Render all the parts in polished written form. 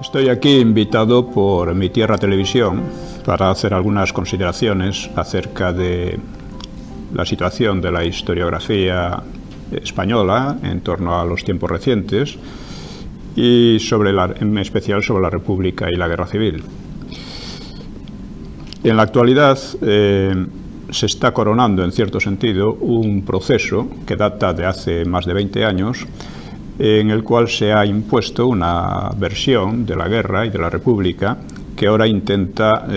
Estoy aquí invitado por Mi Tierra Televisión para hacer algunas consideraciones acerca de la situación de la historiografía española en torno a los tiempos recientes y en especial sobre la República y la Guerra Civil. En la actualidad se está coronando, en cierto sentido, un proceso que data de hace más de 20 años, en el cual se ha impuesto una versión de la guerra y de la República que ahora intenta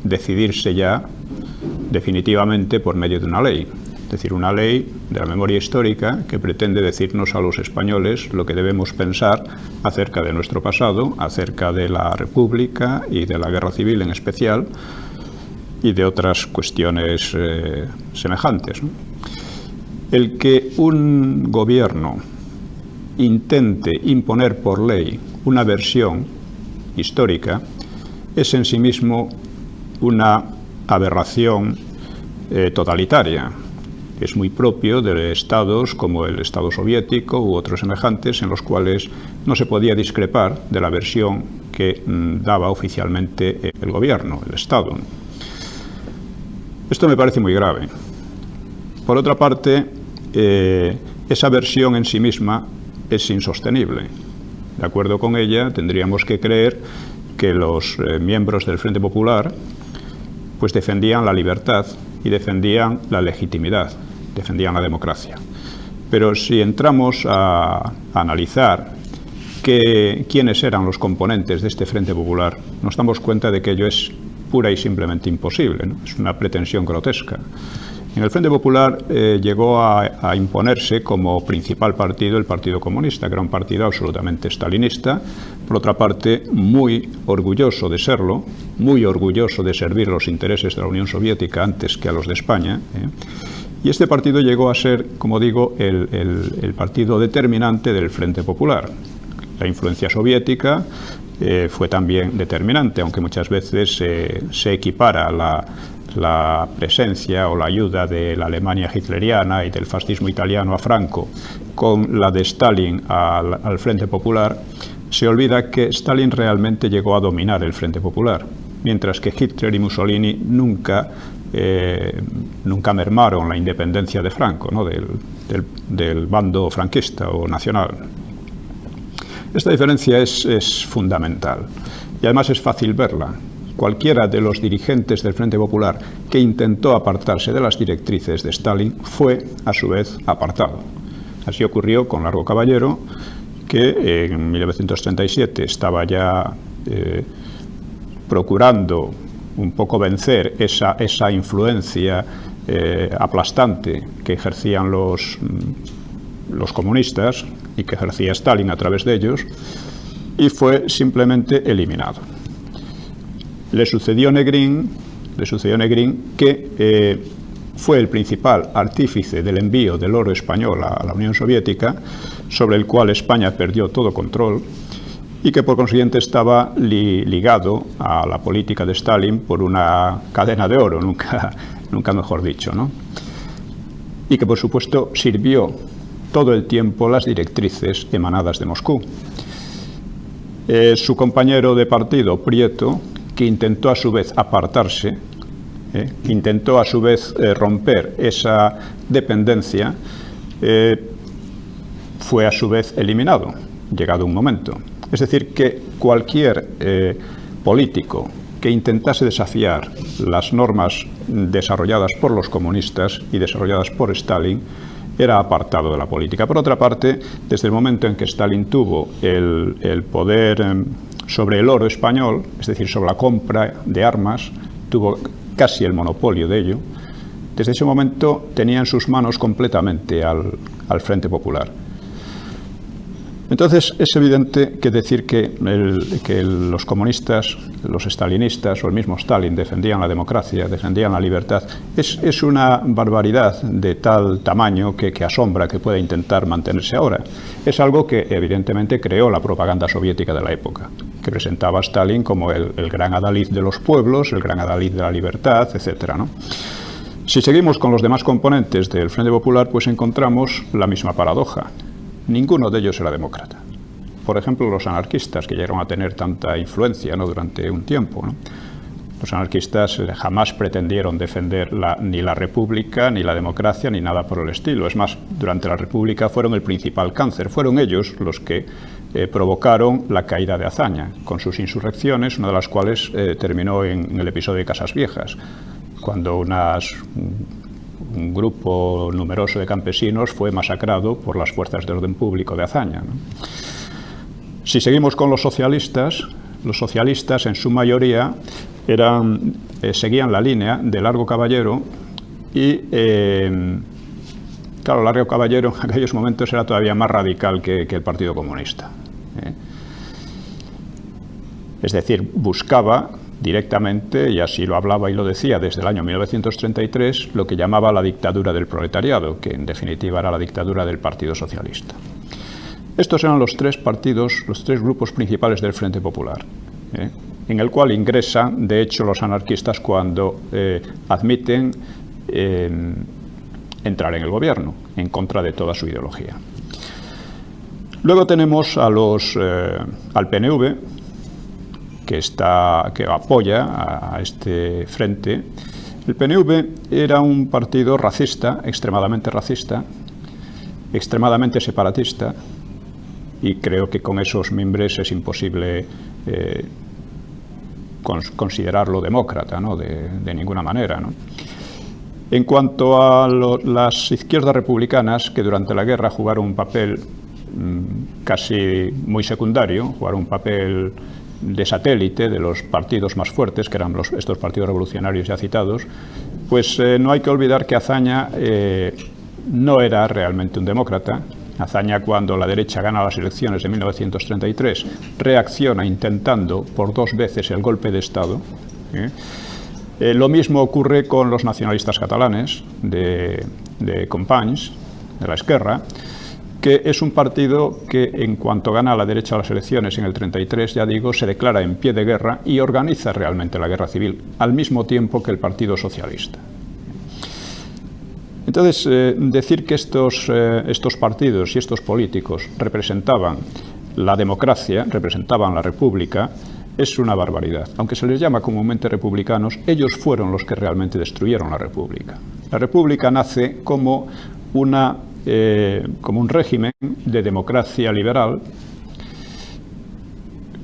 decidirse ya definitivamente por medio de una ley. Es decir, una ley de la memoria histórica que pretende decirnos a los españoles lo que debemos pensar acerca de nuestro pasado, acerca de la República y de la Guerra Civil en especial, y de otras cuestiones semejantes, ¿no? El que un gobierno intente imponer por ley una versión histórica es en sí mismo una aberración totalitaria. Es muy propio de estados como el Estado soviético u otros semejantes, en los cuales no se podía discrepar de la versión que daba oficialmente el gobierno, el Estado. Esto me parece muy grave. Por otra parte, esa versión en sí misma es insostenible. De acuerdo con ella, tendríamos que creer que los miembros del Frente Popular pues defendían la libertad y defendían la legitimidad, defendían la democracia. Pero si entramos a analizar quiénes eran los componentes de este Frente Popular, nos damos cuenta de que ello es pura y simplemente imposible, ¿no? Es una pretensión grotesca. En el Frente Popular llegó a imponerse como principal partido el Partido Comunista, que era un partido absolutamente stalinista, por otra parte muy orgulloso de serlo, muy orgulloso de servir los intereses de la Unión Soviética antes que a los de España, y este partido llegó a ser, como digo, el partido determinante del Frente Popular. La influencia soviética fue también determinante, aunque muchas veces se equipara la presencia o la ayuda de la Alemania hitleriana y del fascismo italiano a Franco con la de Stalin al Frente Popular. Se olvida que Stalin realmente llegó a dominar el Frente Popular, mientras que Hitler y Mussolini nunca mermaron la independencia de Franco, ¿no? del bando franquista o nacional. Esta diferencia es fundamental y además es fácil verla. Cualquiera de los dirigentes del Frente Popular que intentó apartarse de las directrices de Stalin fue, a su vez, apartado. Así ocurrió con Largo Caballero, que en 1937 estaba ya procurando un poco vencer esa influencia aplastante que ejercían los comunistas y que ejercía Stalin a través de ellos, y fue simplemente eliminado. Le sucedió Negrín, que fue el principal artífice del envío del oro español a la Unión Soviética, sobre el cual España perdió todo control, y que por consiguiente estaba ligado a la política de Stalin por una cadena de oro, nunca mejor dicho, ¿no? Y que por supuesto sirvió todo el tiempo las directrices emanadas de Moscú. Su compañero de partido, Prieto, que intentó a su vez apartarse, intentó a su vez romper esa dependencia, fue a su vez eliminado, llegado un momento. Es decir, que cualquier político que intentase desafiar las normas desarrolladas por los comunistas y desarrolladas por Stalin era apartado de la política. Por otra parte, desde el momento en que Stalin tuvo el poder sobre el oro español, es decir, sobre la compra de armas, tuvo casi el monopolio de ello, desde ese momento tenía en sus manos completamente al Frente Popular. Entonces es evidente que decir que los comunistas, los stalinistas o el mismo Stalin defendían la democracia, defendían la libertad, es una barbaridad de tal tamaño que asombra que pueda intentar mantenerse ahora. Es algo que evidentemente creó la propaganda soviética de la época, que presentaba a Stalin como el gran adalid de los pueblos, el gran adalid de la libertad, etc., ¿no? Si seguimos con los demás componentes del Frente Popular, pues encontramos la misma paradoja. Ninguno de ellos era demócrata. por ejemplo, los anarquistas, que llegaron a tener tanta influencia, ¿no?, durante un tiempo, ¿no? Los anarquistas jamás pretendieron defender ni la República, ni la democracia, ni nada por el estilo. Es más, durante la República fueron el principal cáncer. Fueron ellos los que provocaron la caída de Azaña, con sus insurrecciones, una de las cuales terminó en el episodio de Casas Viejas, cuando un grupo numeroso de campesinos fue masacrado por las fuerzas de orden público de Azaña, ¿no? Si seguimos con los socialistas en su mayoría seguían la línea de Largo Caballero y, claro, Largo Caballero en aquellos momentos era todavía más radical que el Partido Comunista, ¿eh? Es decir, buscaba directamente, y así lo hablaba y lo decía desde el año 1933, lo que llamaba la dictadura del proletariado, que en definitiva era la dictadura del Partido Socialista. Estos eran los tres partidos, los tres grupos principales del Frente Popular, ¿eh?, en el cual ingresan, de hecho, los anarquistas cuando admiten entrar en el gobierno, en contra de toda su ideología. Luego tenemos al PNV, que apoya a este frente. El PNV era un partido racista, extremadamente separatista, y creo que con esos mimbres es imposible considerarlo demócrata, ¿no?, de ninguna manera, ¿no? En cuanto a las izquierdas republicanas, que durante la guerra jugaron un papel casi muy secundario, jugaron un papel de satélite de los partidos más fuertes, que eran estos partidos revolucionarios ya citados, pues no hay que olvidar que Azaña no era realmente un demócrata. Azaña, cuando la derecha gana las elecciones de 1933, reacciona intentando por 2 veces el golpe de Estado, ¿eh? Lo mismo ocurre con los nacionalistas catalanes de Companys, de la Esquerra, que es un partido que, en cuanto gana a la derecha las elecciones en el 33, ya digo, se declara en pie de guerra y organiza realmente la guerra civil, al mismo tiempo que el Partido Socialista. Entonces, decir que estos partidos y estos políticos representaban la democracia, representaban la república, es una barbaridad. Aunque se les llama comúnmente republicanos, ellos fueron los que realmente destruyeron la república. La república nace como un régimen de democracia liberal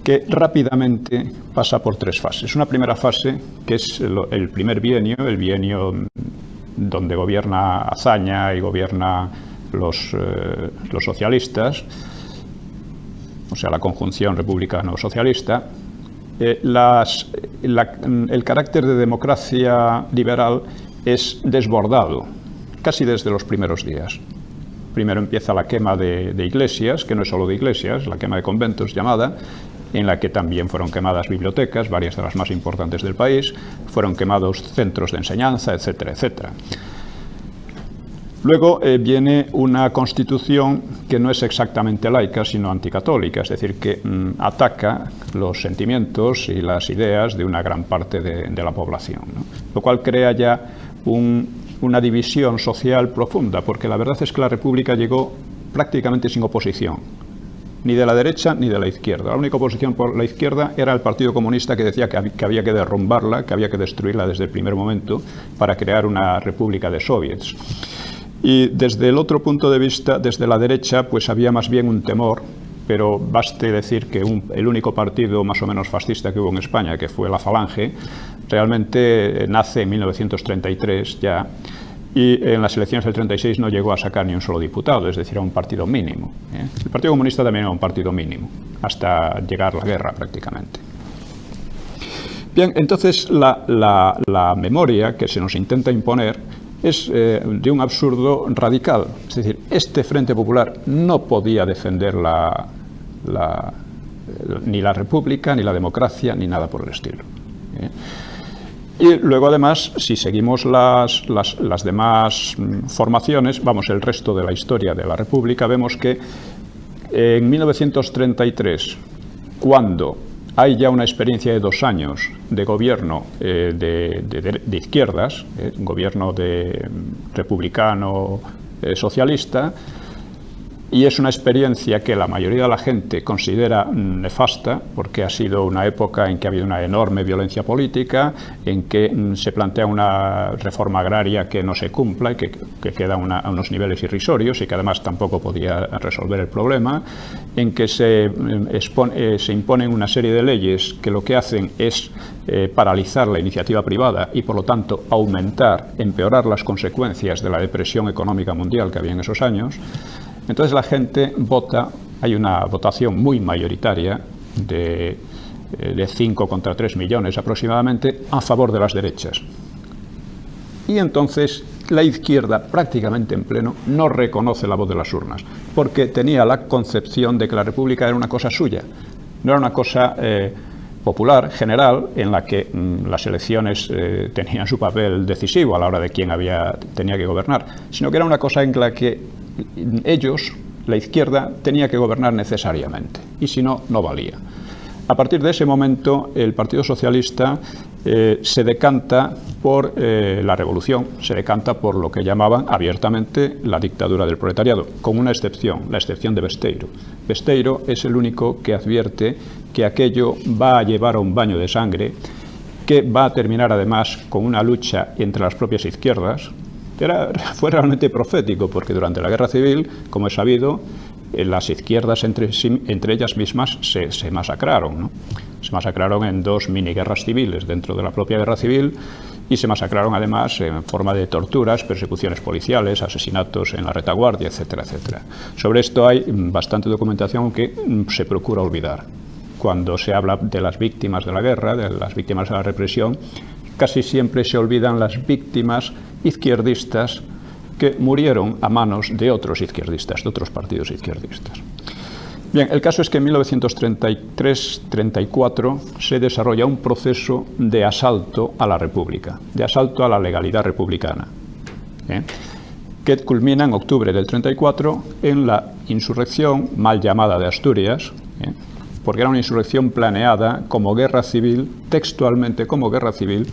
que rápidamente pasa por 3 fases. Una primera fase, que es el primer bienio, el bienio donde gobierna Azaña y gobierna los socialistas, o sea, la conjunción republicano-socialista. El carácter de democracia liberal es desbordado casi desde los primeros días. Primero empieza la quema de iglesias, que no es solo de iglesias, la quema de conventos llamada, en la que también fueron quemadas bibliotecas, varias de las más importantes del país, fueron quemados centros de enseñanza, etcétera, etcétera. Luego viene una constitución que no es exactamente laica, sino anticatólica, es decir, que ataca los sentimientos y las ideas de una gran parte de la población, ¿no? Lo cual crea ya una división social profunda, porque la verdad es que la República llegó prácticamente sin oposición, ni de la derecha ni de la izquierda. La única oposición por la izquierda era el Partido Comunista, que decía que había que derrumbarla, que había que destruirla desde el primer momento para crear una república de soviets. Y desde el otro punto de vista, desde la derecha, pues había más bien un temor, pero baste decir que el único partido más o menos fascista que hubo en España, que fue la Falange, realmente nace en 1933 ya, y en las elecciones del 36 no llegó a sacar ni un solo diputado, es decir, era un partido mínimo, ¿eh? El Partido Comunista también era un partido mínimo, hasta llegar la guerra prácticamente. Bien, entonces la memoria que se nos intenta imponer es de un absurdo radical. Es decir, este Frente Popular no podía defender ni la república, ni la democracia, ni nada por el estilo, ¿eh? Y luego, además, si seguimos las demás formaciones, el resto de la historia de la República, vemos que en 1933, cuando hay ya una experiencia de 2 años de gobierno de izquierdas, gobierno republicano socialista, Y es una experiencia que la mayoría de la gente considera nefasta, porque ha sido una época en que ha habido una enorme violencia política, en que se plantea una reforma agraria que no se cumpla y que queda a unos niveles irrisorios y que además tampoco podía resolver el problema, en que se imponen una serie de leyes que lo que hacen es paralizar la iniciativa privada y por lo tanto empeorar las consecuencias de la depresión económica mundial que había en esos años. Entonces la gente vota, hay una votación muy mayoritaria de 5 contra 3 millones aproximadamente a favor de las derechas. Y entonces la izquierda, prácticamente en pleno, no reconoce la voz de las urnas, porque tenía la concepción de que la República era una cosa suya, no era una cosa popular, general, en la que las elecciones tenían su papel decisivo a la hora de quién tenía que gobernar, sino que era una cosa en la que ellos, la izquierda, tenía que gobernar necesariamente, y si no, no valía. A partir de ese momento, el Partido Socialista se decanta por la revolución, se decanta por lo que llamaban abiertamente la dictadura del proletariado, con una excepción, la excepción de Besteiro. Besteiro es el único que advierte que aquello va a llevar a un baño de sangre, que va a terminar además con una lucha entre las propias izquierdas. Fue realmente profético, porque durante la Guerra Civil, como es sabido, las izquierdas entre ellas mismas se masacraron, ¿no? Se masacraron en 2 mini-guerras civiles dentro de la propia Guerra Civil y se masacraron además en forma de torturas, persecuciones policiales, asesinatos en la retaguardia, etcétera, etcétera. Sobre esto hay bastante documentación que se procura olvidar. Cuando se habla de las víctimas de la guerra, de las víctimas de la represión, casi siempre se olvidan las víctimas izquierdistas que murieron a manos de otros izquierdistas, de otros partidos izquierdistas. Bien, el caso es que en 1933-34 se desarrolla un proceso de asalto a la República, de asalto a la legalidad republicana, que culmina en octubre del 34 en la insurrección mal llamada de Asturias, porque era una insurrección planeada como guerra civil, textualmente como guerra civil,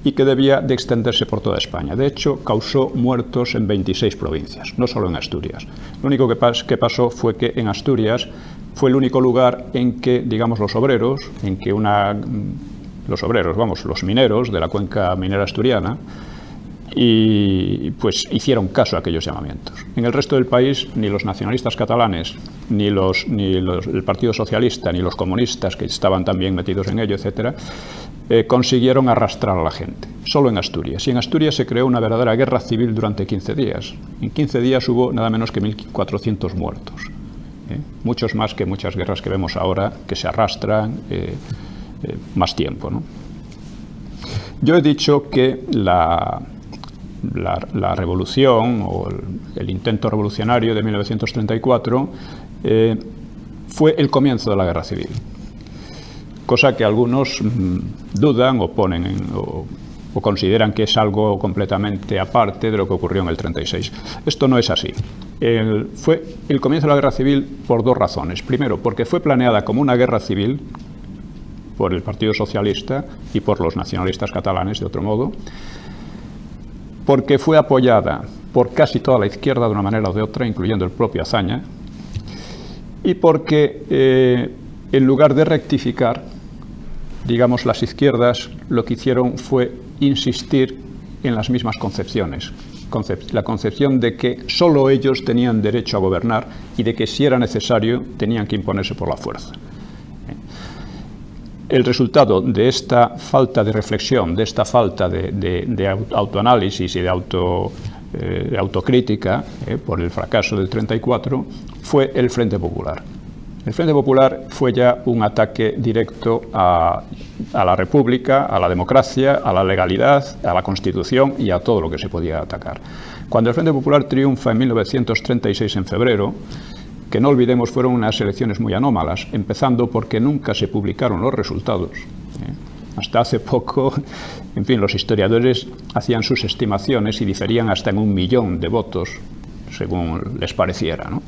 y que debía de extenderse por toda España. De hecho, causó muertos en 26 provincias, no solo en Asturias. Lo único que pasó fue que en Asturias fue el único lugar en que, digamos, los obreros, los mineros de la cuenca minera asturiana, y pues hicieron caso a aquellos llamamientos. En el resto del país, ni los nacionalistas catalanes, ni el Partido Socialista, ni los comunistas, que estaban también metidos en ello, etcétera, consiguieron arrastrar a la gente. Solo en Asturias. Y en Asturias se creó una verdadera guerra civil durante 15 días. En 15 días hubo nada menos que 1.400 muertos. Muchos más que muchas guerras que vemos ahora, que se arrastran más tiempo, ¿no? Yo he dicho que la revolución o el intento revolucionario de 1934 fue el comienzo de la guerra civil, cosa que algunos dudan o consideran que es algo completamente aparte de lo que ocurrió en el 36. Esto no es así. Fue el comienzo de la guerra civil por 2 razones. Primero, porque fue planeada como una guerra civil por el Partido Socialista y por los nacionalistas catalanes, de otro modo, porque fue apoyada por casi toda la izquierda de una manera o de otra, incluyendo el propio Azaña, y porque en lugar de rectificar, digamos, las izquierdas lo que hicieron fue insistir en las mismas concepciones. La concepción de que solo ellos tenían derecho a gobernar y de que si era necesario tenían que imponerse por la fuerza. El resultado de esta falta de reflexión, de esta falta de autoanálisis y de autocrítica por el fracaso del 34 fue el Frente Popular. El Frente Popular fue ya un ataque directo a la República, a la democracia, a la legalidad, a la Constitución y a todo lo que se podía atacar. Cuando el Frente Popular triunfa en 1936 en febrero, que no olvidemos fueron unas elecciones muy anómalas, empezando porque nunca se publicaron los resultados. Hasta hace poco, en fin, los historiadores hacían sus estimaciones y diferían hasta en 1 millón de votos, según les pareciera, ¿no?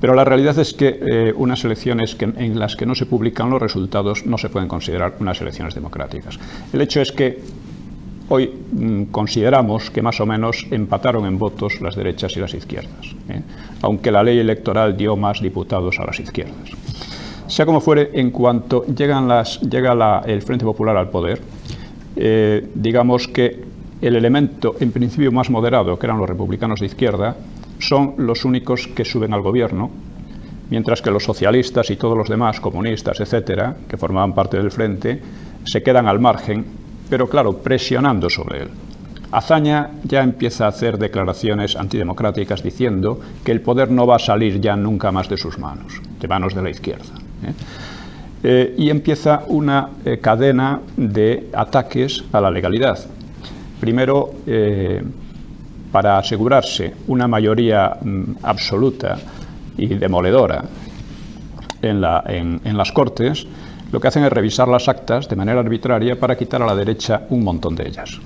Pero la realidad es que unas elecciones en las que no se publican los resultados no se pueden considerar unas elecciones democráticas. El hecho es que hoy consideramos que más o menos empataron en votos las derechas y las izquierdas. aunque la ley electoral dio más diputados a las izquierdas. Sea como fuere, en cuanto llega el Frente Popular al poder, digamos que el elemento en principio más moderado, que eran los republicanos de izquierda, son los únicos que suben al gobierno, mientras que los socialistas y todos los demás, comunistas, etcétera, que formaban parte del Frente, se quedan al margen, pero claro, presionando sobre él. Azaña ya empieza a hacer declaraciones antidemocráticas diciendo que el poder no va a salir ya nunca más de sus manos, de manos de la izquierda. Y empieza una cadena de ataques a la legalidad. Primero, para asegurarse una mayoría absoluta y demoledora en las Cortes, lo que hacen es revisar las actas de manera arbitraria para quitar a la derecha un montón de ellas.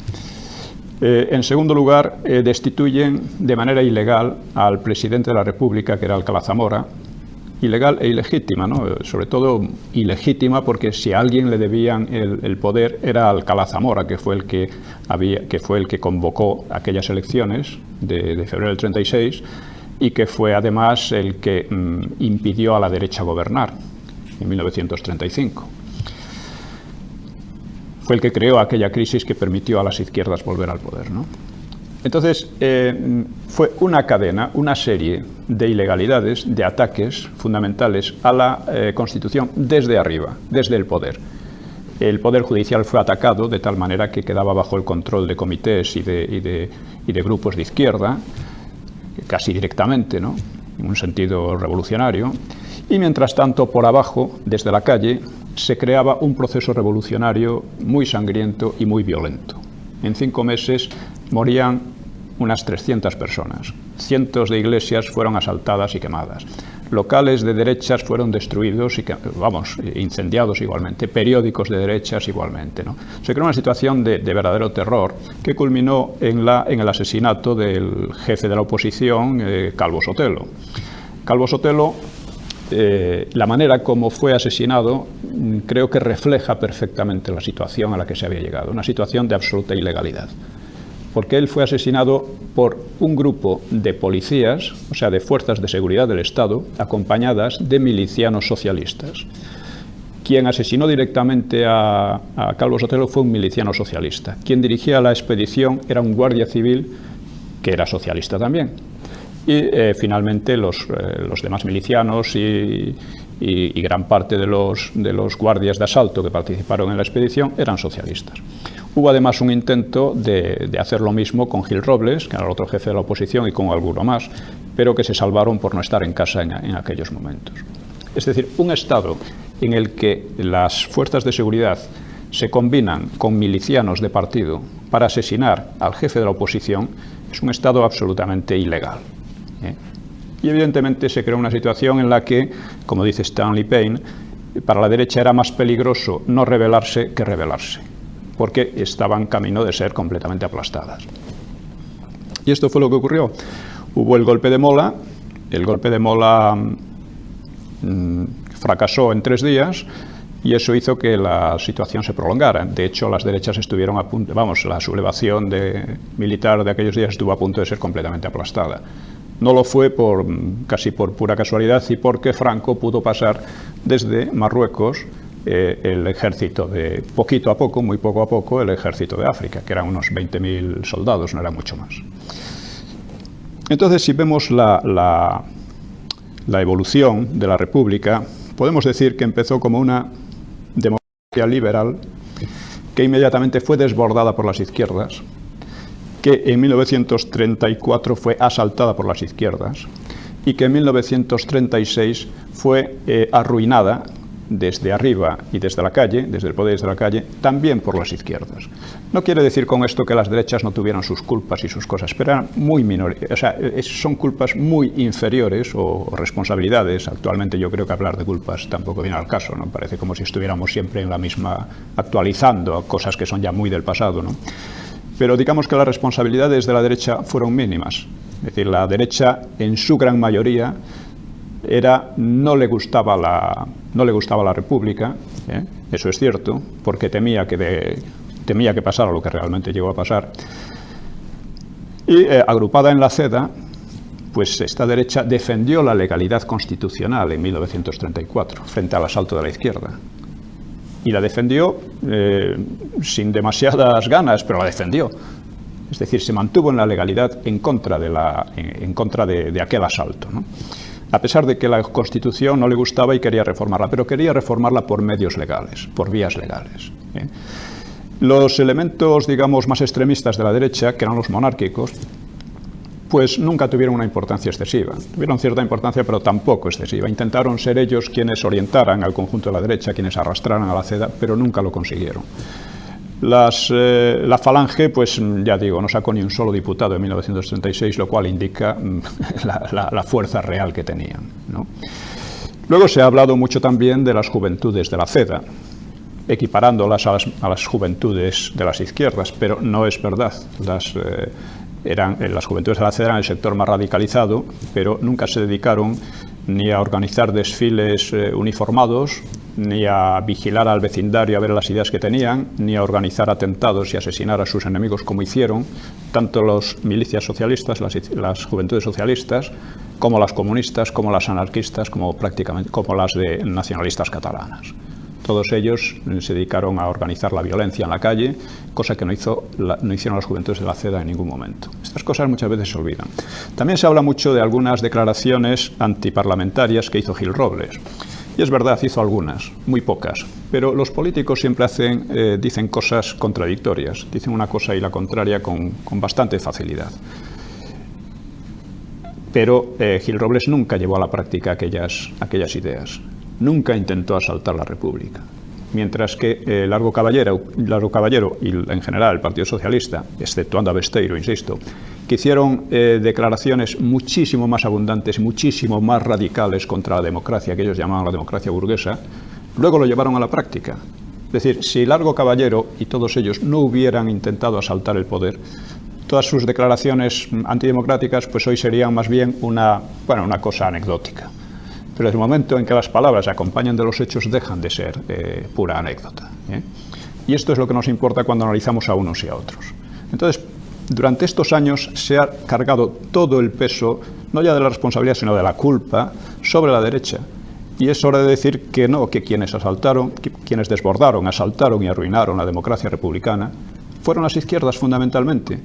En segundo lugar, destituyen de manera ilegal al presidente de la República, que era Alcalá Zamora, ilegal e ilegítima, ¿no? Sobre todo ilegítima porque si a alguien le debían el poder era Alcalá Zamora, que fue el que convocó aquellas elecciones de febrero del 36 y que fue además el que impidió a la derecha gobernar en 1935. Fue el que creó aquella crisis que permitió a las izquierdas volver al poder, ¿no? Entonces, fue una cadena, una serie de ilegalidades, de ataques fundamentales a la Constitución desde arriba, desde el poder. El Poder Judicial fue atacado de tal manera que quedaba bajo el control de comités y de grupos de izquierda, casi directamente, ¿no? En un sentido revolucionario. Y mientras tanto, por abajo, desde la calle, se creaba un proceso revolucionario muy sangriento y muy violento. En 5 meses morían unas 300 personas. Cientos de iglesias fueron asaltadas y quemadas. Locales de derechas fueron destruidos y, incendiados igualmente. Periódicos de derechas igualmente, ¿no? Se creó una situación de verdadero terror que culminó en el asesinato del jefe de la oposición, Calvo Sotelo. Calvo Sotelo, la manera como fue asesinado, creo que refleja perfectamente la situación a la que se había llegado. Una situación de absoluta ilegalidad. Porque él fue asesinado por un grupo de policías, o sea, de fuerzas de seguridad del Estado, acompañadas de milicianos socialistas. Quien asesinó directamente a Calvo Sotelo fue un miliciano socialista. Quien dirigía la expedición era un guardia civil que era socialista también. Y finalmente los demás milicianos y gran parte de los guardias de asalto que participaron en la expedición eran socialistas. Hubo además un intento de hacer lo mismo con Gil Robles, que era el otro jefe de la oposición, y con alguno más, pero que se salvaron por no estar en casa en aquellos momentos. Es decir, un Estado en el que las fuerzas de seguridad se combinan con milicianos de partido para asesinar al jefe de la oposición es un Estado absolutamente ilegal. Y evidentemente se creó una situación en la que, como dice Stanley Payne, para la derecha era más peligroso no rebelarse que rebelarse, porque estaban camino de ser completamente aplastadas. Y esto fue lo que ocurrió. Hubo el golpe de Mola. El golpe de Mola fracasó en 3 días y eso hizo que la situación se prolongara. De hecho, las derechas estuvieron a punto, la sublevación militar de aquellos días estuvo a punto de ser completamente aplastada. No lo fue casi por pura casualidad y porque Franco pudo pasar desde Marruecos el ejército poquito a poco, muy poco a poco, el ejército de África, que eran unos 20.000 soldados, no era mucho más. Entonces, si vemos la evolución de la República, podemos decir que empezó como una democracia liberal que inmediatamente fue desbordada por las izquierdas, que en 1934 fue asaltada por las izquierdas y que en 1936 fue arruinada desde arriba y desde la calle, desde el poder y desde la calle, también por las izquierdas. No quiere decir con esto que las derechas no tuvieran sus culpas y sus cosas, pero eran muy menores, o sea, son culpas muy inferiores o responsabilidades. Actualmente yo creo que hablar de culpas tampoco viene al caso, ¿no? Parece como si estuviéramos siempre en la misma, actualizando cosas que son ya muy del pasado, ¿no? Pero digamos que las responsabilidades de la derecha fueron mínimas. Es decir, la derecha en su gran mayoría no le gustaba la República, eso es cierto, porque temía que pasara lo que realmente llegó a pasar. Y agrupada en la CEDA, pues esta derecha defendió la legalidad constitucional en 1934 frente al asalto de la izquierda. Y la defendió sin demasiadas ganas, pero la defendió. Es decir, se mantuvo en la legalidad en contra de aquel asalto, ¿no? A pesar de que la Constitución no le gustaba y quería reformarla, pero quería reformarla por medios legales, por vías legales. Los elementos, digamos, más extremistas de la derecha, que eran los monárquicos, pues nunca tuvieron una importancia excesiva. Tuvieron cierta importancia, pero tampoco excesiva. Intentaron ser ellos quienes orientaran al conjunto de la derecha, quienes arrastraran a la CEDA, pero nunca lo consiguieron. La Falange, pues ya digo, no sacó ni un solo diputado en 1936, lo cual indica la fuerza real que tenían, ¿no? Luego se ha hablado mucho también de las juventudes de la CEDA, equiparándolas a las juventudes de las izquierdas, pero no es verdad. Las juventudes de la CEDA eran el sector más radicalizado, pero nunca se dedicaron ni a organizar desfiles uniformados, ni a vigilar al vecindario a ver las ideas que tenían, ni a organizar atentados y asesinar a sus enemigos como hicieron tanto las milicias socialistas, las juventudes socialistas, como las comunistas, como las anarquistas, como las de nacionalistas catalanas. Todos ellos se dedicaron a organizar la violencia en la calle, cosa que no hicieron las juventudes de la CEDA en ningún momento. Estas cosas muchas veces se olvidan. También se habla mucho de algunas declaraciones antiparlamentarias que hizo Gil Robles. Y es verdad, hizo algunas, muy pocas, pero los políticos siempre dicen cosas contradictorias, dicen una cosa y la contraria con bastante facilidad. Pero Gil Robles nunca llevó a la práctica aquellas ideas, nunca intentó asaltar la República. Mientras que Largo Caballero y en general el Partido Socialista, exceptuando a Besteiro, insisto, que hicieron declaraciones muchísimo más abundantes, muchísimo más radicales contra la democracia, que ellos llamaban la democracia burguesa, luego lo llevaron a la práctica. Es decir, si Largo Caballero y todos ellos no hubieran intentado asaltar el poder, todas sus declaraciones antidemocráticas pues hoy serían más bien una cosa anecdótica. Pero desde el momento en que las palabras se acompañan de los hechos dejan de ser pura anécdota, ¿eh? Y esto es lo que nos importa cuando analizamos a unos y a otros. Entonces, durante estos años se ha cargado todo el peso, no ya de la responsabilidad, sino de la culpa, sobre la derecha. Y es hora de decir que no, que quienes desbordaron, asaltaron y arruinaron la democracia republicana fueron las izquierdas fundamentalmente.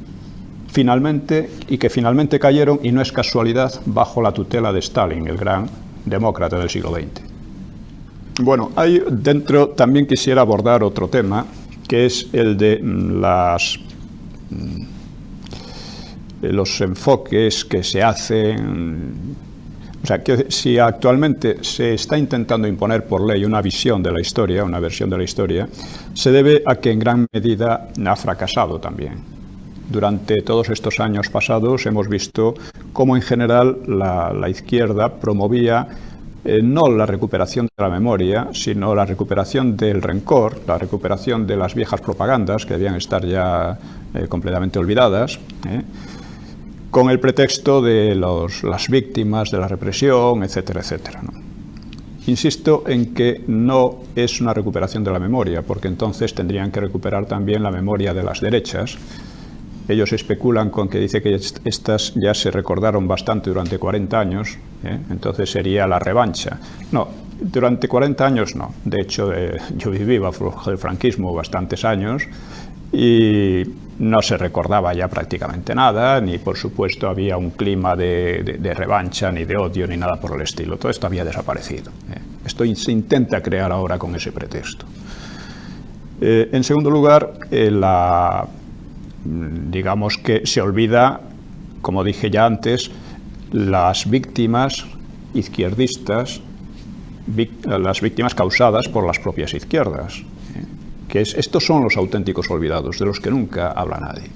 Y que finalmente cayeron, y no es casualidad, bajo la tutela de Stalin, el gran demócrata del siglo XX. Bueno, ahí dentro también quisiera abordar otro tema, que es el de los enfoques que se hacen. O sea, que si actualmente se está intentando imponer por ley una visión de la historia, una versión de la historia, se debe a que en gran medida ha fracasado también. Durante todos estos años pasados hemos visto cómo en general la izquierda promovía no la recuperación de la memoria, sino la recuperación del rencor, la recuperación de las viejas propagandas que debían estar ya completamente olvidadas, con el pretexto de las víctimas de la represión, etcétera, etcétera, ¿no? Insisto en que no es una recuperación de la memoria, porque entonces tendrían que recuperar también la memoria de las derechas. Ellos especulan con que dice que estas ya se recordaron bastante durante 40 años, entonces sería la revancha. No, durante 40 años no. De hecho, yo viví bajo el franquismo bastantes años y no se recordaba ya prácticamente nada, ni por supuesto había un clima de revancha, ni de odio, ni nada por el estilo. Todo esto había desaparecido. Esto se intenta crear ahora con ese pretexto. En segundo lugar, digamos que se olvida, como dije ya antes, las víctimas izquierdistas, las víctimas causadas por las propias izquierdas. Estos son los auténticos olvidados, de los que nunca habla nadie.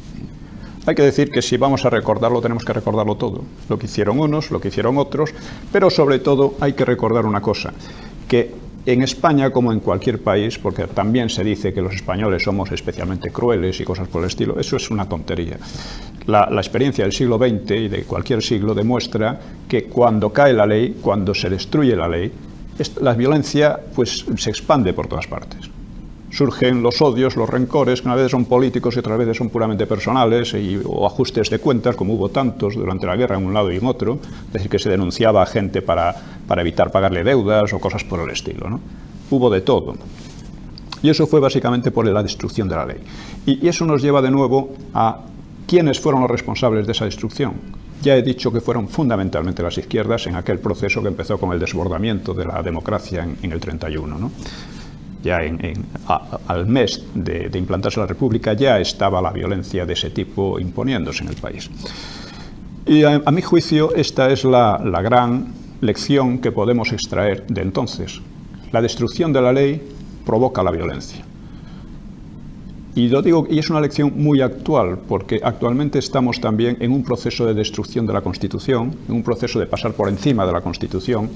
Hay que decir que si vamos a recordarlo, tenemos que recordarlo todo. Lo que hicieron unos, lo que hicieron otros, pero sobre todo hay que recordar una cosa, que en España, como en cualquier país, porque también se dice que los españoles somos especialmente crueles y cosas por el estilo, eso es una tontería. La experiencia del siglo XX y de cualquier siglo demuestra que cuando cae la ley, cuando se destruye la ley, la violencia pues se expande por todas partes. surgen los odios, los rencores, que una vez son políticos y otras veces son puramente personales, o ajustes de cuentas, como hubo tantos durante la guerra en un lado y en otro, es decir, que se denunciaba a gente para evitar pagarle deudas o cosas por el estilo, ¿no? Hubo de todo. Y eso fue básicamente por la destrucción de la ley. Y eso nos lleva de nuevo a quiénes fueron los responsables de esa destrucción. Ya he dicho que fueron fundamentalmente las izquierdas en aquel proceso que empezó con el desbordamiento de la democracia en el 31, ¿no? Ya al mes de implantarse la República ya estaba la violencia de ese tipo imponiéndose en el país. Y a mi juicio esta es la gran lección que podemos extraer de entonces. La destrucción de la ley provoca la violencia. Y lo digo, y es una lección muy actual, porque actualmente estamos también en un proceso de destrucción de la Constitución, en un proceso de pasar por encima de la Constitución,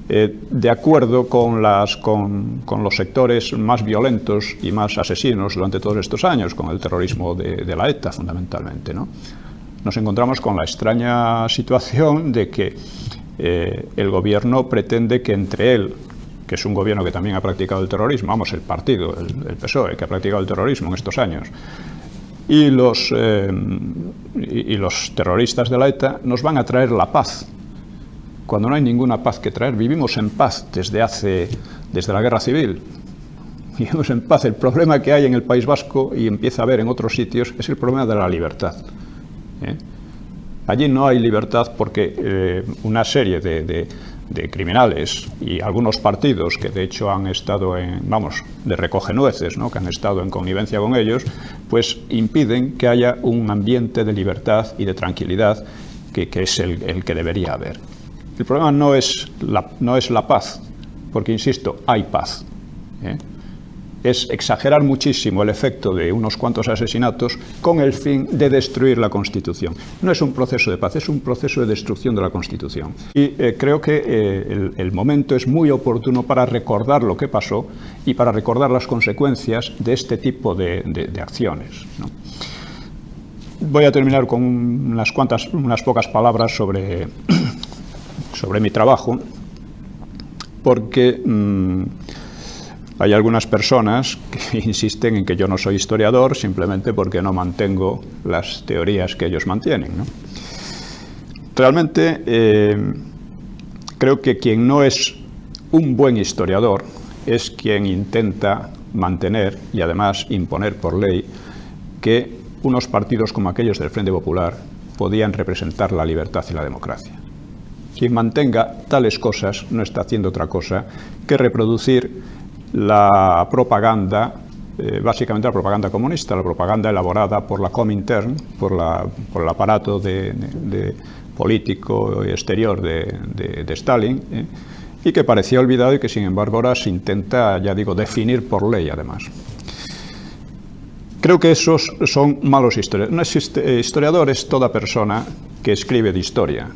de acuerdo con los sectores más violentos y más asesinos durante todos estos años, con el terrorismo de la ETA fundamentalmente, ¿no? Nos encontramos con la extraña situación de que el gobierno pretende que entre él, que es un gobierno que también ha practicado el terrorismo, vamos, el partido, el PSOE, que ha practicado el terrorismo en estos años, y los terroristas de la ETA nos van a traer la paz, cuando no hay ninguna paz que traer. Vivimos en paz desde la Guerra Civil. Vivimos en paz. El problema que hay en el País Vasco, y empieza a haber en otros sitios, es el problema de la libertad. Allí no hay libertad porque una serie de criminales y algunos partidos que de hecho han estado de recogenueces, ¿no?, que han estado en connivencia con ellos, pues impiden que haya un ambiente de libertad y de tranquilidad que es el que debería haber. El problema no es la paz, porque insisto, hay paz. Es exagerar muchísimo el efecto de unos cuantos asesinatos con el fin de destruir la Constitución. No es un proceso de paz, es un proceso de destrucción de la Constitución. Y creo que el momento es muy oportuno para recordar lo que pasó y para recordar las consecuencias de este tipo de acciones, ¿no? Voy a terminar con unas pocas palabras sobre mi trabajo, porque hay algunas personas que insisten en que yo no soy historiador simplemente porque no mantengo las teorías que ellos mantienen, ¿no? Realmente creo que quien no es un buen historiador es quien intenta mantener y además imponer por ley que unos partidos como aquellos del Frente Popular podían representar la libertad y la democracia. Quien mantenga tales cosas no está haciendo otra cosa que reproducir la propaganda, básicamente la propaganda comunista, la propaganda elaborada por la Comintern, por el aparato político exterior de Stalin, y que parecía olvidado y que sin embargo ahora se intenta, ya digo, definir por ley además. Creo que esos son malos historiadores. No existe historiador, es toda persona que escribe de historia.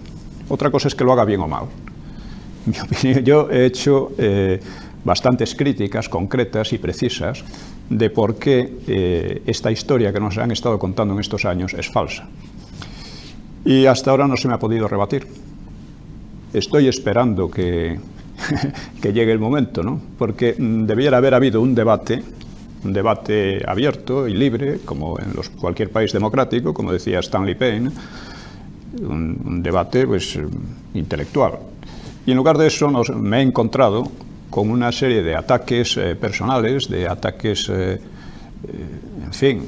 Otra cosa es que lo haga bien o mal. En mi opinión, yo he hecho bastantes críticas concretas y precisas de por qué esta historia que nos han estado contando en estos años es falsa. Y hasta ahora no se me ha podido rebatir. Estoy esperando que llegue el momento, ¿no? Porque debiera haber habido un debate abierto y libre, como en cualquier país democrático, como decía Stanley Payne, un debate pues intelectual. Y en lugar de eso me he encontrado con una serie de ataques personales, de ataques, en fin,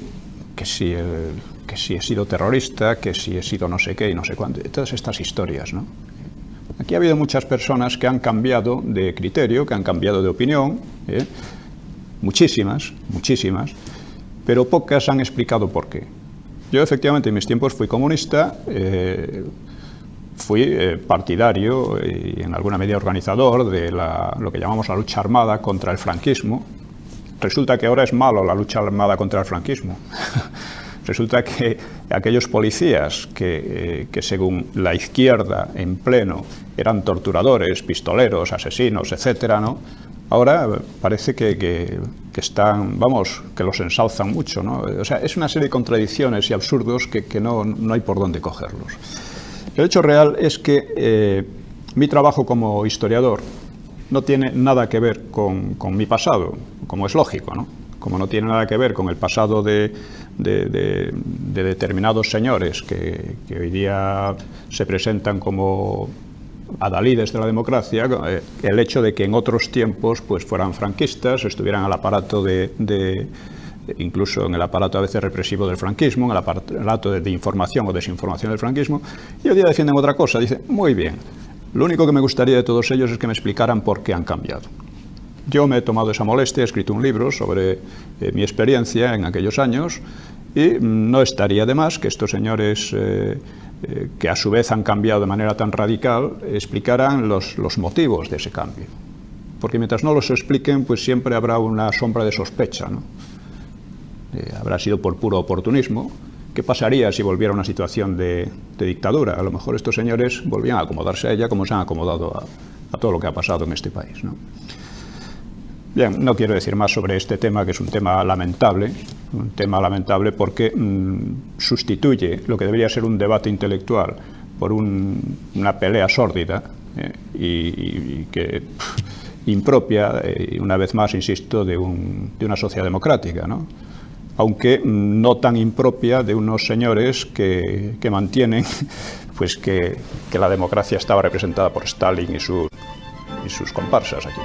que si he sido terrorista, que si he sido no sé qué y no sé cuánto, todas estas historias, ¿no? Aquí ha habido muchas personas que han cambiado de criterio, que han cambiado de opinión, muchísimas, pero pocas han explicado por qué. Yo efectivamente en mis tiempos fui comunista, fui partidario y en alguna medida organizador de lo que llamamos la lucha armada contra el franquismo. Resulta que ahora es malo la lucha armada contra el franquismo. Resulta que aquellos policías que según la izquierda en pleno eran torturadores, pistoleros, asesinos, etcétera, ¿no? Ahora parece que están, vamos, que los ensalzan mucho, ¿no? O sea, es una serie de contradicciones y absurdos que no hay por dónde cogerlos. El hecho real es que mi trabajo como historiador no tiene nada que ver con mi pasado, como es lógico, ¿no? como no tiene nada que ver con el pasado de determinados señores que hoy día se presentan como adalides de la democracia, el hecho de que en otros tiempos pues fueran franquistas, estuvieran al aparato incluso en el aparato a veces represivo del franquismo, en el aparato de información o desinformación del franquismo, y hoy día defienden otra cosa. Dicen, muy bien, lo único que me gustaría de todos ellos es que me explicaran por qué han cambiado. Yo me he tomado esa molestia, he escrito un libro sobre mi experiencia en aquellos años, y no estaría de más que estos señores que a su vez han cambiado de manera tan radical, explicaran los motivos de ese cambio. Porque mientras no los expliquen, pues siempre habrá una sombra de sospecha, ¿no? Habrá sido por puro oportunismo. ¿Qué pasaría si volviera a una situación de dictadura? A lo mejor estos señores volvían a acomodarse a ella como se han acomodado a todo lo que ha pasado en este país, ¿no? Bien, no quiero decir más sobre este tema, que es un tema lamentable porque sustituye lo que debería ser un debate intelectual por una pelea sórdida y que impropia, una vez más, insisto, de una sociedad democrática, ¿no? Aunque no tan impropia de unos señores que mantienen pues que la democracia estaba representada por Stalin y sus comparsas aquí.